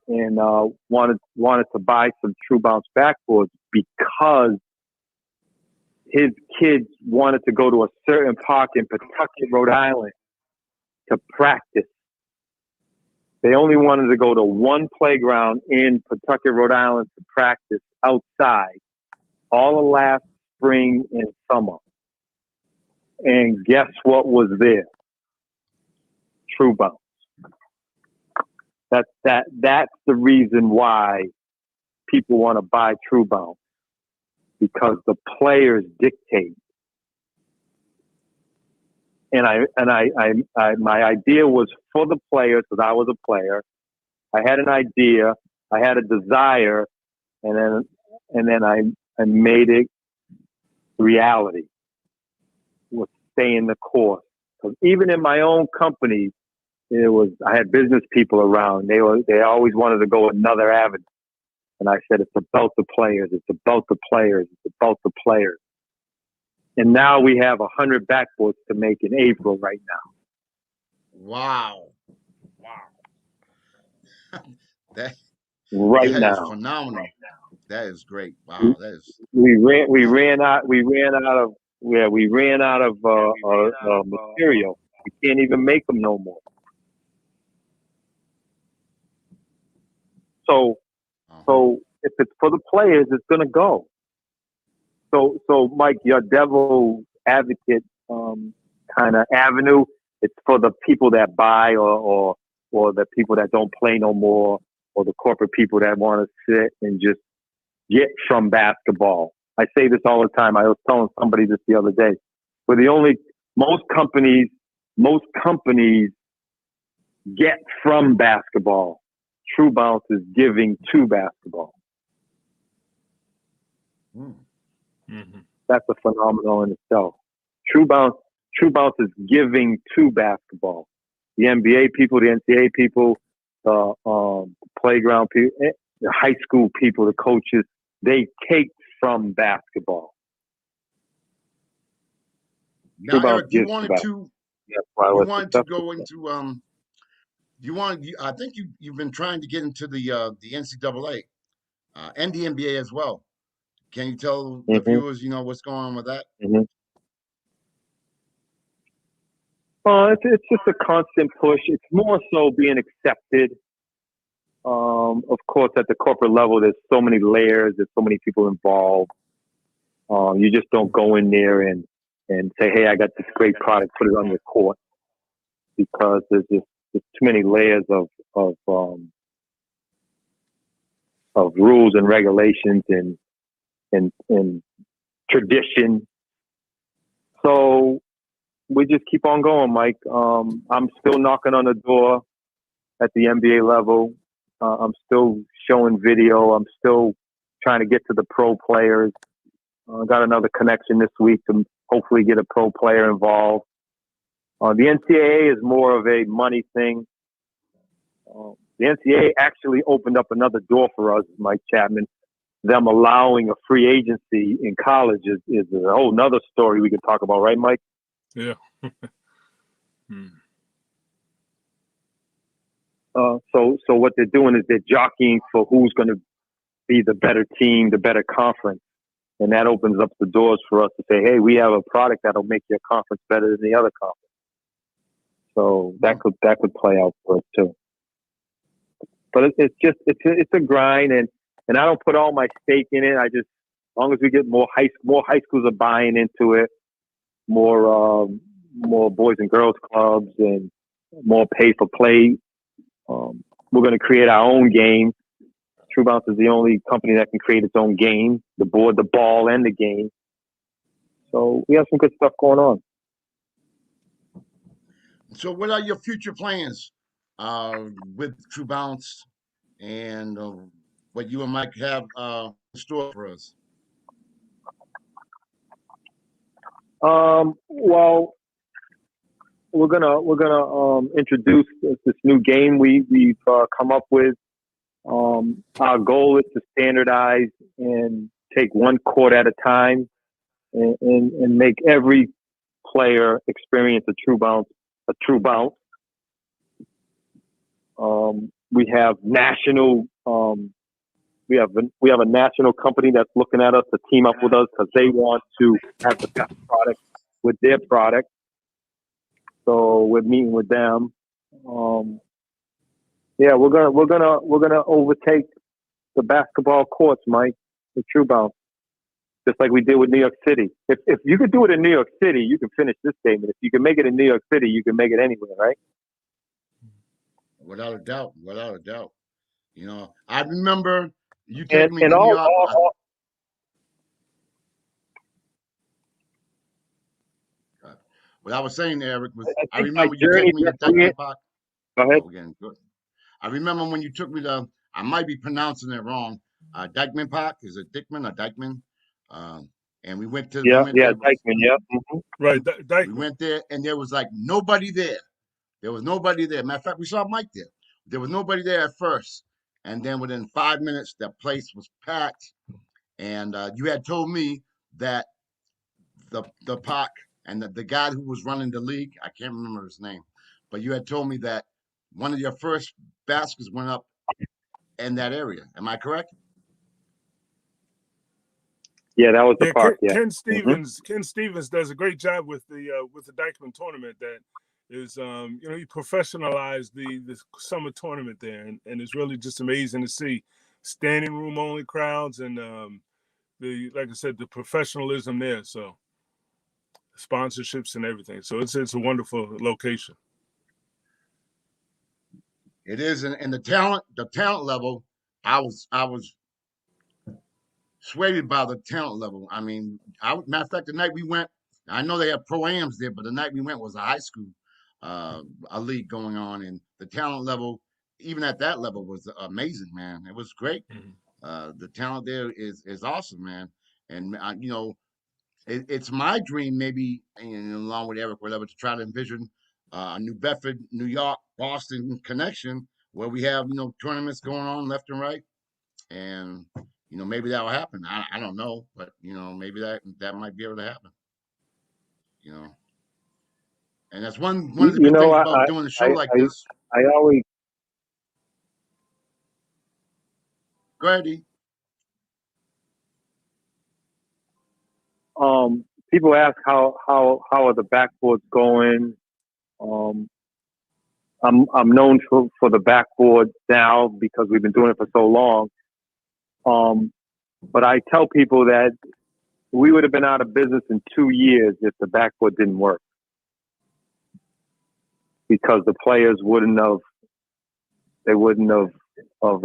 wanted to buy some true bounce backboards because his kids wanted to go to a certain park in Pawtucket, Rhode Island to practice. They only wanted to go to one playground in Pawtucket, Rhode Island to practice outside all of last spring and summer. And guess what was there? True bounce. That's the reason why people want to buy true bounce, because the players dictate. And my idea was for the players, because I was a player. I had an idea, I had a desire, and then I made it reality. Was staying the course. Because even in my own company, I had business people around. They always wanted to go another avenue. And I said, it's about the players. It's about the players. It's about the players. And now we have 100 backboards to make in April right now. Wow. that now. is phenomenal. That is great. Wow. That is. We ran out of material. We can't even make them no more. So if it's for the players, it's gonna go. So Mike, your devil advocate kind of avenue, it's for the people that buy or the people that don't play no more, or the corporate people that want to sit and just get from basketball. I say this all the time. I was telling somebody this the other day. Most companies get from basketball. True bounce is giving to basketball. Mm-hmm. That's a phenomenon in itself. True bounce is giving to basketball. The NBA people, the NCAA people, the playground people, the high school people, the coaches, they take from basketball. Now, Eric, you wanted to go into I think you've been trying to get into the NCAA and the NBA as well. Can you tell the viewers, what's going on with that? Mm-hmm. It's just a constant push. It's more so being accepted. Of course, at the corporate level, there's so many layers. There's so many people involved. You just don't go in there and say, "Hey, I got this great product. Put it on your court," because there's too many layers of rules and regulations and tradition. So we just keep on going, Mike. I'm still knocking on the door at the NBA level. I'm still showing video. I'm still trying to get to the pro players. Got another connection this week to hopefully get a pro player involved. The NCAA is more of a money thing. The NCAA actually opened up another door for us, Mike Chapman. Them allowing a free agency in college is a whole nother story we could talk about, right, Mike? Yeah. So what they're doing is they're jockeying for who's going to be the better team, the better conference. and that opens up the doors for us to say, hey, we have a product that'll make your conference better than the other conference. So that could play out for us too. But it's a grind, and I don't put all my stake in it. I just, as long as we get more high schools are buying into it, more boys and girls clubs, and more pay for play. We're going to create our own game. True Bounce is the only company that can create its own game, the board, the ball, and the game. So we have some good stuff going on. So what are your future plans with True Bounce, and what you and Mike have in store for us? Well, we're gonna introduce this new game we've come up with. Our goal is to standardize and take one court at a time, and make every player experience a true bounce. We have national. We have a national company that's looking at us to team up with us because they want to have the best product with their product. So we're meeting with them. Yeah, we're gonna overtake the basketball courts, Mike, with True Bounce, just like we did with New York City. If you could do it in New York City, you can finish this statement. If you can make it in New York City, you can make it anywhere, right? Without a doubt, without a doubt. You know, I remember you And taking me to New York. What I was saying, Eric, was I remember you taking me to Dyckman Park. Go ahead. Oh, again, good. I remember when you took me to, I might be pronouncing it wrong, Dyckman Park. Is it Dickman or Dyckman? And we went to, Dyckman, yeah. Mm-hmm. Right, Dyckman. We went there, and there was like nobody there. There was nobody there. Matter of fact, we saw Mike there. There was nobody there at first. And then within 5 minutes, that place was packed. And you had told me that the park and the guy who was running the league, I can't remember his name, but you had told me that one of your first baskets went up in that area. Am I correct? Yeah, that was the park. Ken Stevens. Ken Stevens does a great job with the Dyckman tournament. That is, he professionalized the summer tournament there, and it's really just amazing to see standing room only crowds, and like I said, the professionalism there. So sponsorships and everything. So it's a wonderful location. It is, and the talent level, I was swayed by the talent level. I mean, matter of fact, the night we went, I know they have pro-ams there, but the night we went was a high school, a league going on, and the talent level, even at that level, was amazing, man. It was great. Mm-hmm. The talent there is awesome, man. And it's my dream, maybe, and along with Eric, whatever, to try to envision a New Bedford, New York, Boston connection where we have tournaments going on left and right, and maybe that will happen. I don't know, but maybe that might be able to happen. And that's one of the good things about doing a show like this. I always go ahead, E. People ask how are the backboards going. I'm known for the backboard now because we've been doing it for so long. But I tell people that we would have been out of business in 2 years if the backboard didn't work, because the players wouldn't have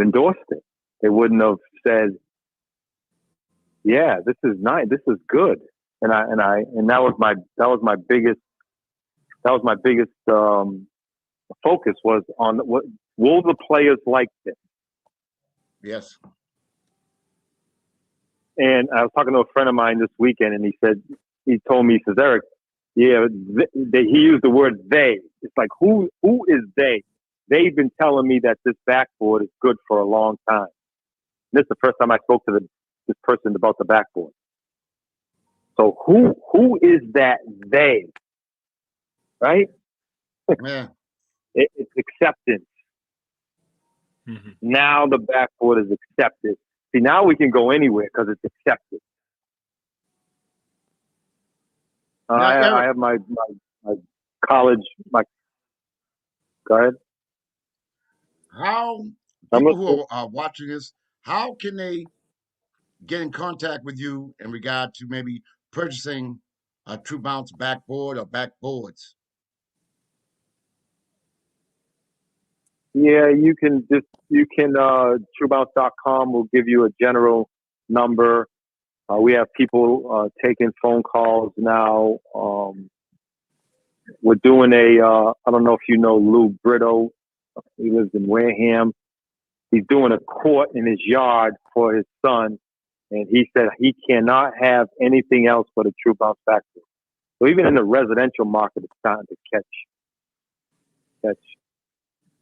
endorsed it. They wouldn't have said, "Yeah, this is nice. This is good." And that was my biggest focus was on what will the players like this. Yes. And I was talking to a friend of mine this weekend, and he told me, he says, Eric, yeah, he used the word they. It's like, who is they? They've been telling me that this backboard is good for a long time. And this is the first time I spoke to this person about the backboard. So who is that they? Right? Yeah. It's acceptance. Mm-hmm. Now the backboard is accepted. See, now we can go anywhere because it's accepted. Now, I Eric, have my college. Go ahead. how I'm people listening. who are watching this, how can they get in contact with you in regard to maybe purchasing a True Bounce backboard or backboards? Yeah, truebounce.com will give you a general number. We have people taking phone calls now. We're doing I don't know if you know Lou Brittle. He lives in Wareham. He's doing a court in his yard for his son. And he said he cannot have anything else but a True Bounce backboard. So even in the residential market, it's starting to catch a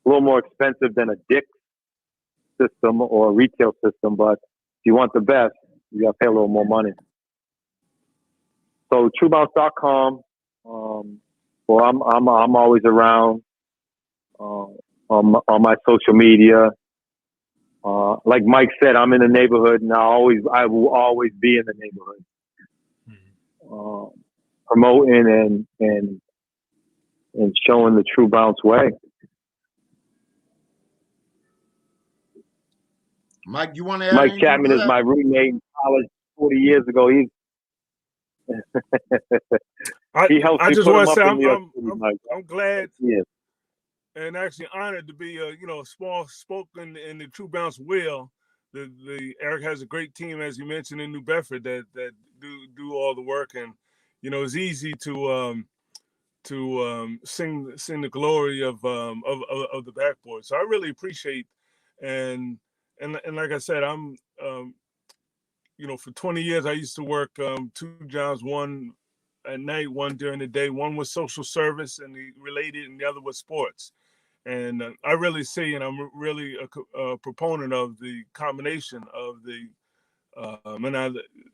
little more expensive than a Dick system or a retail system. But if you want the best, you got to pay a little more money. So truebounce.com. Well, I'm always around on my social media. Like Mike said, I'm in the neighborhood, and I will always be in the neighborhood, promoting and showing the True Bounce way. Mike, you want to add Mike anything Chapman to is that? my roommate in college 40 years ago. He helps I me just put want him to up say in New York City, Mike. I'm glad Yeah. and actually honored to be a small spoke in the True Bounce wheel. The Eric has a great team, as you mentioned, in New Bedford that do all the work, and it's easy to sing the glory of the backboard. So I really appreciate and and like I said, I'm for 20 years I used to work two jobs, one at night, one during the day. One was social service and the related, and the other was sports. And I really see, and I'm really a proponent of the combination of the,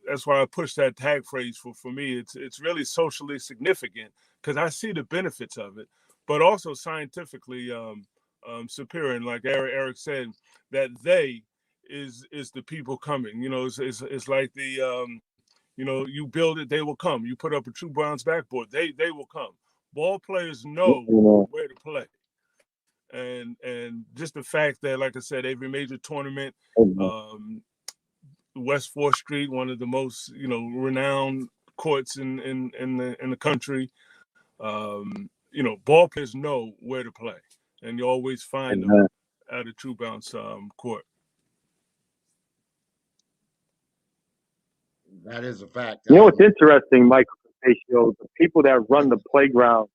that's why I push that tag phrase for me. It's really socially significant because I see the benefits of it, but also scientifically superior. And like Eric said, that they is the people coming. It's like the you build it, they will come. You put up a True Bounce backboard, they will come. Ball players know where to play, and just the fact that, like I said, every major tournament, West 4th Street, one of the most renowned courts in the country. Ball players know where to play, and you always find them at a True Bounce court. That is a fact. You know what's interesting, Michael Conceicao? The people that run the playground,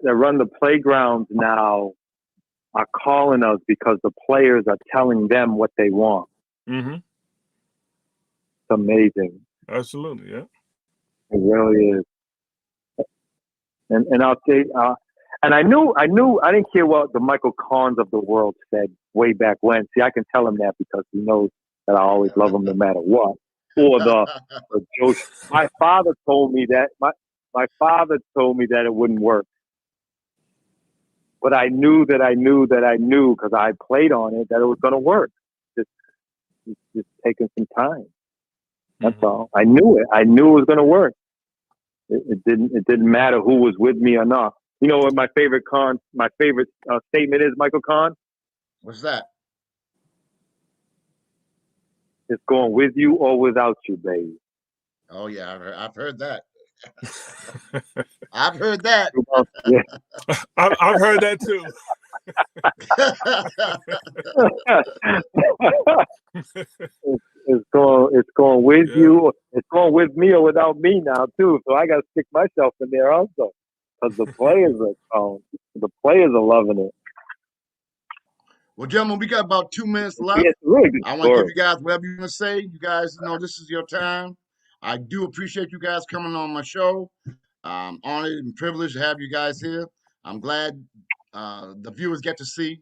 run the playgrounds now are calling us because the players are telling them what they want. Mm-hmm. It's amazing. Absolutely, yeah. It really is. And I'll say, and I didn't care what the Michael Conns of the world said way back when. See, I can tell him that because he knows that I always love him no matter what. Or the Joe. My father told me that my father told me that it wouldn't work, but I knew because I played on it that it was going to work. Just taking some time. That's all. I knew it. I knew it was going to work. It didn't matter who was with me or not. You know what my favorite statement is, Michael Conn? What's that? It's going with you or without you, baby. Oh yeah, I've heard that. I've heard that. Yeah. I've heard that too. It's going with you. It's going with me or without me now too. So I got to stick myself in there also because the players are loving it. Well, gentlemen, we got about 2 minutes left. Yeah, it's a really good I want to give story. you guys whatever you want to say. You guys know this is your time. I do appreciate you guys coming on my show. I'm honored and privileged to have you guys here. I'm glad the viewers get to see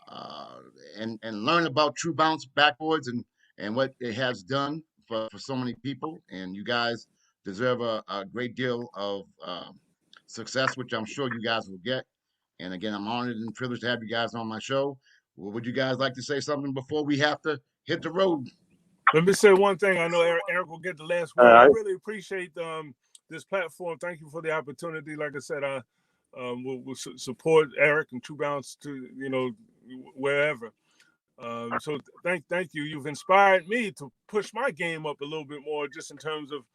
uh, and learn about True Bounce backboards and what it has done for so many people. And you guys deserve a great deal of success, which I'm sure you guys will get. And again, I'm honored and privileged to have you guys on my show. Well, would you guys like to say something before we have to hit the road? Let me say one thing. I know Eric will get the last word. I really appreciate this platform. Thank you for the opportunity. Like I said, I will support Eric and True Balance to wherever. So thank you. You've inspired me to push my game up a little bit more, just in terms of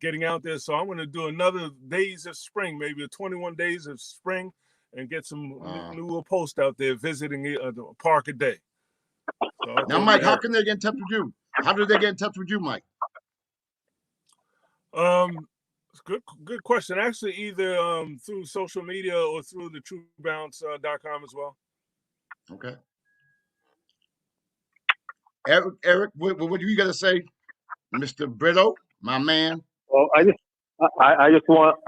getting out there. So I'm going to do another Days of Spring, maybe a 21 Days of Spring, and get some new posts out there visiting the park a day. So now, Mike, how can they get in touch with you? How do they get in touch with you, Mike? Good question. Actually, either through social media or through the TrueBalance.com as well. Okay. Eric, what do you got to say, Mr. Brittle, my man? Well, I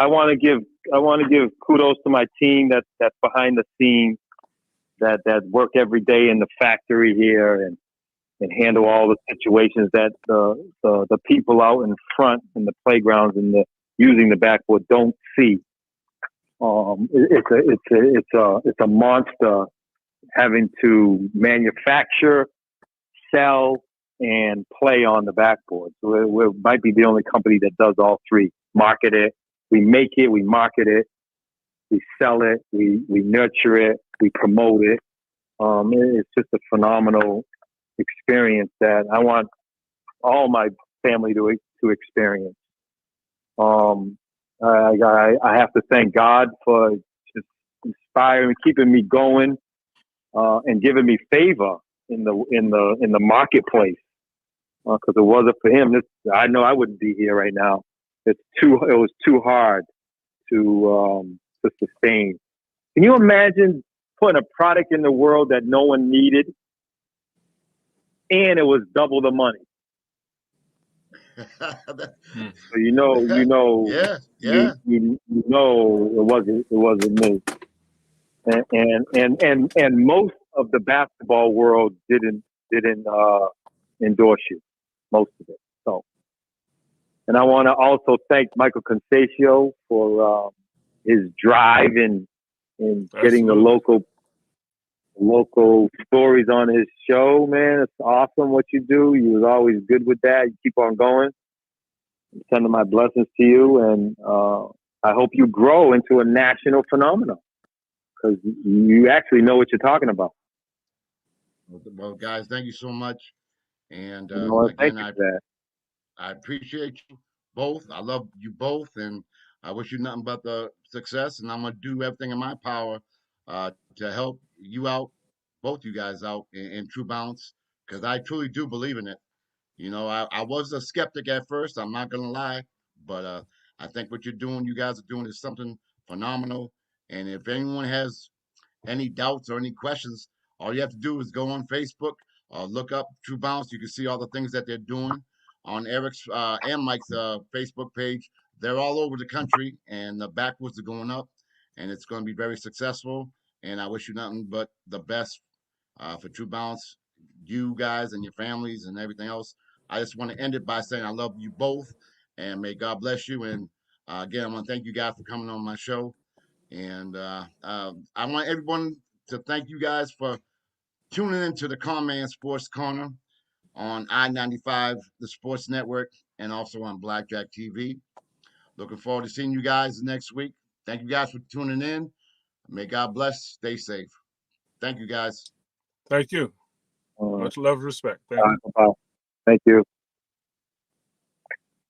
want to give kudos to my team that's behind the scenes, that work every day in the factory here and handle all the situations that the people out in front in the playgrounds and using the backboard don't see. It's a monster having to manufacture, sell, and play on the backboard. So we might be the only company that does all three. Market it, we make it, we market it, we sell it, we nurture it, we promote it. It's just a phenomenal experience that I want all my family to experience. I have to thank God for just inspiring, keeping me going, and giving me favor in the marketplace. Because it wasn't for him, I know I wouldn't be here right now. It was too hard to sustain. Can you imagine putting a product in the world that no one needed, and it was double the money? So you know, yeah. You know, it wasn't me, and most of the basketball world didn't endorse you, most of it. So, and I want to also thank Michael Conceicao for his drive in getting the local stories on his show. Man, it's awesome what you do. You was always good with that. You keep on going. I'm sending my blessings to you, and I hope you grow into a national phenomenon, because you actually know what you're talking about. Well, guys, thank you so much. And again, I appreciate you both. I love you both, and I wish you nothing but the success. And I'm gonna do everything in my power to help you out, both you guys out in True Balance, because I truly do believe in it. I was a skeptic at first. I'm not gonna lie, but I think what you guys are doing, is something phenomenal. And if anyone has any doubts or any questions, all you have to do is go on Facebook, look up True Balance. You can see all the things that they're doing on Eric's and Mike's Facebook page. They're all over the country, and the backwoods are going up, and it's going to be very successful. And I wish you nothing but the best for True Balance, you guys and your families and everything else. I just want to end it by saying I love you both, and may God bless you. And again, I want to thank you guys for coming on my show. And I want everyone to thank you guys for tuning into the Conn Sports Corner on I-95, the Sports Network, and also on Blackjack TV. Looking forward to seeing you guys next week. Thank you guys for tuning in. May God bless. Stay safe. Thank you, guys. Thank you. Much love and respect. Thank you. Thank you.